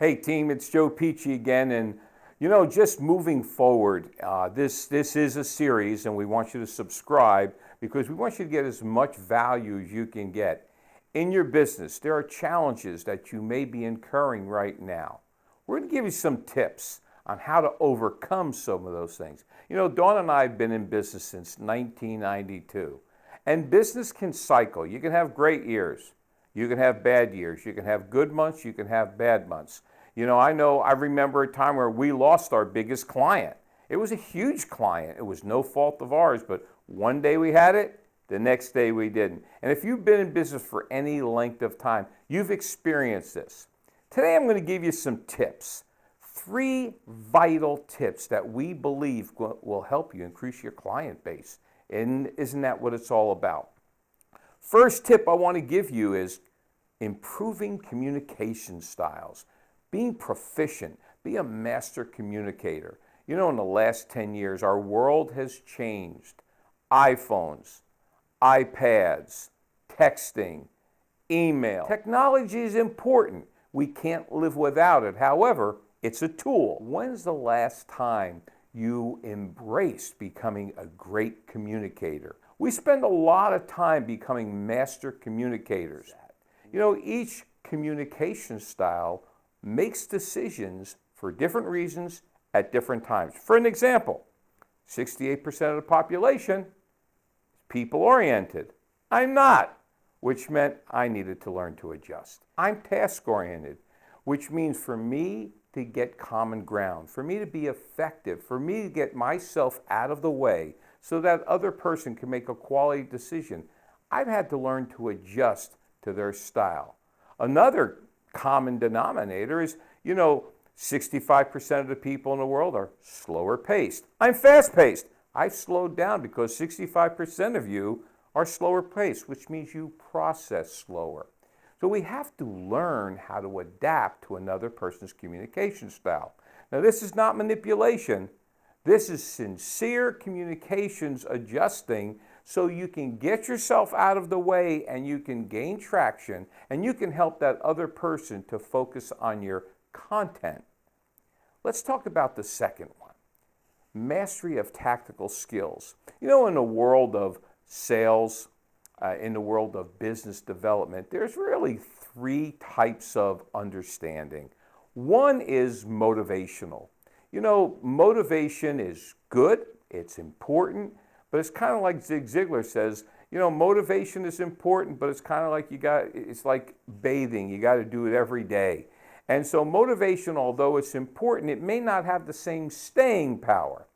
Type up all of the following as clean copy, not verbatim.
Hey team, it's Joe Pici again, and just moving forward, this is a series, and we want you to subscribe because we want you to get as much value as you can get. In your business, there are challenges that you may be incurring right now. We're going to give you some tips on how to overcome some of those things. Dawn and I have been in business since 1992, and business can cycle. You can have great years. You can have bad years. You can have good months. You can have bad months. I remember a time where we lost our biggest client. It was a huge client. It was no fault of ours, but one day we had it, the next day we didn't. And if you've been in business for any length of time, you've experienced this. Today I'm going to give you some tips. 3 vital tips that we believe will help you increase your client base. And isn't that what it's all about? First tip I want to give you is improving communication styles. Being proficient, be a master communicator. In the last 10 years, our world has changed. iPhones, iPads, texting, email. Technology is important. We can't live without it. However, it's a tool. When's the last time you embraced becoming a great communicator? We spend a lot of time becoming master communicators. Each communication style makes decisions for different reasons at different times. For an example, 68% of the population is people-oriented. I'm not, which meant I needed to learn to adjust. I'm task-oriented, which means for me to get common ground, for me to be effective, for me to get myself out of the way so that other person can make a quality decision, I've had to learn to adjust to their style. Another common denominator is, 65% of the people in the world are slower paced. I'm fast paced. I've slowed down because 65% of you are slower paced, which means you process slower. So we have to learn how to adapt to another person's communication style. Now, this is not manipulation. This is sincere communications adjusting so you can get yourself out of the way and you can gain traction and you can help that other person to focus on your content. Let's talk about the second one, mastery of tactical skills. In the world of sales, in the world of business development, there's really 3 types of understanding. One is motivational. Motivation is good, it's important, but it's kind of like Zig Ziglar says, motivation is important, but it's kind of like it's like bathing, you got to do it every day. And so motivation, although it's important, it may not have the same staying power.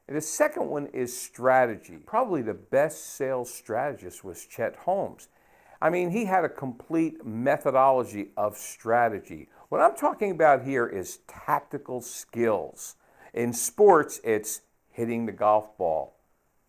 And the second one is strategy. Probably the best sales strategist was Chet Holmes. He had a complete methodology of strategy. What I'm talking about here is tactical skills. In sports, it's hitting the golf ball,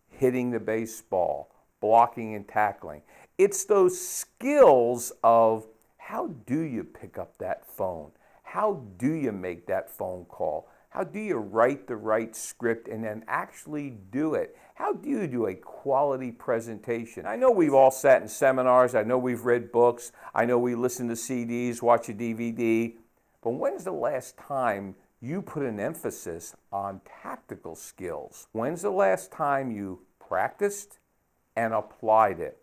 hitting the baseball, blocking and tackling. It's those skills of how do you pick up that phone? How do you make that phone call? How do you write the right script and then actually do it? How do you do a quality presentation? I know we've all sat in seminars. I know we've read books. I know we listen to CDs, watch a DVD. But when's the last time you put an emphasis on tactical skills? When's the last time you practiced and applied it?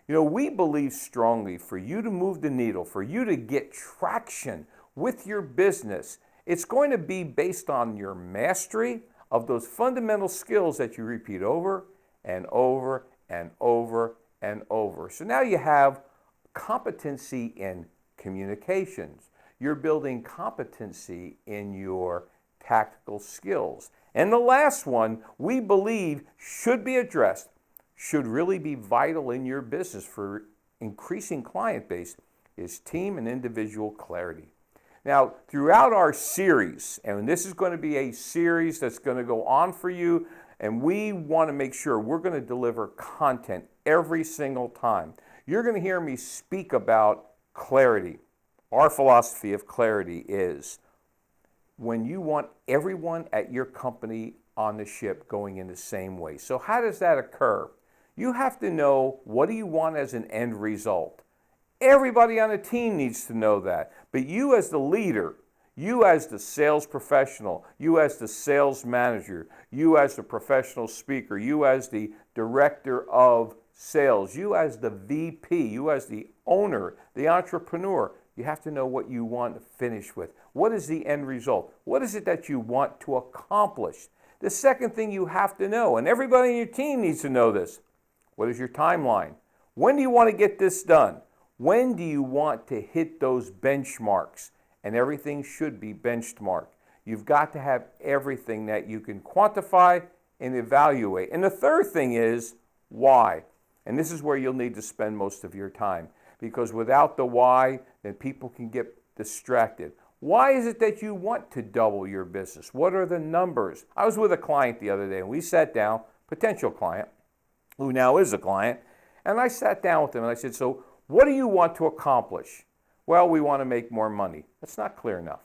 We believe strongly for you to move the needle, for you to get traction with your business, it's going to be based on your mastery of those fundamental skills that you repeat over and over and over and over. So now you have competency in communications. You're building competency in your tactical skills. And the last one we believe should be addressed, should really be vital in your business for increasing client base, is team and individual clarity. Now, throughout our series, and this is going to be a series that's going to go on for you, and we want to make sure we're going to deliver content every single time. You're going to hear me speak about clarity. Our philosophy of clarity is when you want everyone at your company on the ship going in the same way. So how does that occur? You have to know, what do you want as an end result? Everybody on the team needs to know that. But you as the leader, You as the sales professional, you as the sales manager, you as the professional speaker, you as the director of sales, you as the VP, you as the owner, the entrepreneur, you have to know what you want to finish with. What is the end result? What is it that you want to accomplish? The second thing you have to know, and everybody in your team needs to know this, what is your timeline? When do you want to get this done? When do you want to hit those benchmarks? And everything should be benchmarked. You've got to have everything that you can quantify and evaluate. And the third thing is why. And this is where you'll need to spend most of your time, because without the why, then people can get distracted. Why is it that you want to double your business? What are the numbers? I was with a client the other day, and we sat down, potential client, who now is a client, and I sat down with him and I said, so what do you want to accomplish? Well, we want to make more money. That's not clear enough.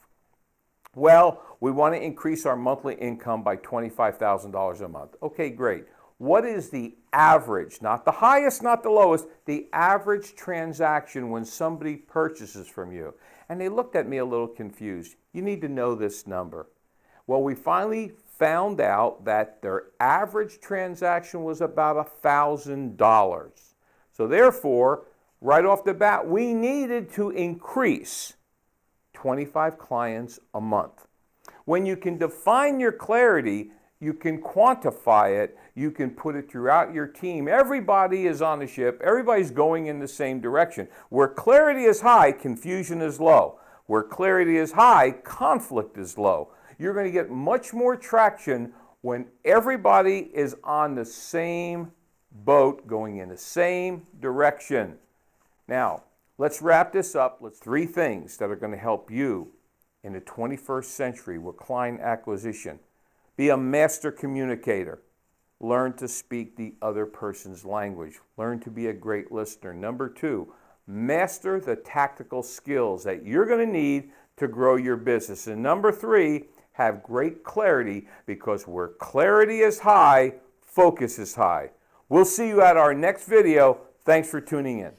Well, we want to increase our monthly income by $25,000 a month. Okay, great. What is the average, not the highest, not the lowest, the average transaction when somebody purchases from you? And they looked at me a little confused. You need to know this number. Well, we finally found out that their average transaction was about $1,000. So therefore, right off the bat, we needed to increase 25 clients a month. When you can define your clarity, you can quantify it, you can put it throughout your team. Everybody is on the ship, everybody's going in the same direction. Where clarity is high, confusion is low. Where clarity is high, conflict is low. You're going to get much more traction when everybody is on the same boat, going in the same direction. Now, let's wrap this up. Three things that are going to help you in the 21st century with client acquisition. Be a master communicator. Learn to speak the other person's language. Learn to be a great listener. Number two, master the tactical skills that you're going to need to grow your business. And number three, have great clarity, because where clarity is high, focus is high. We'll see you at our next video. Thanks for tuning in.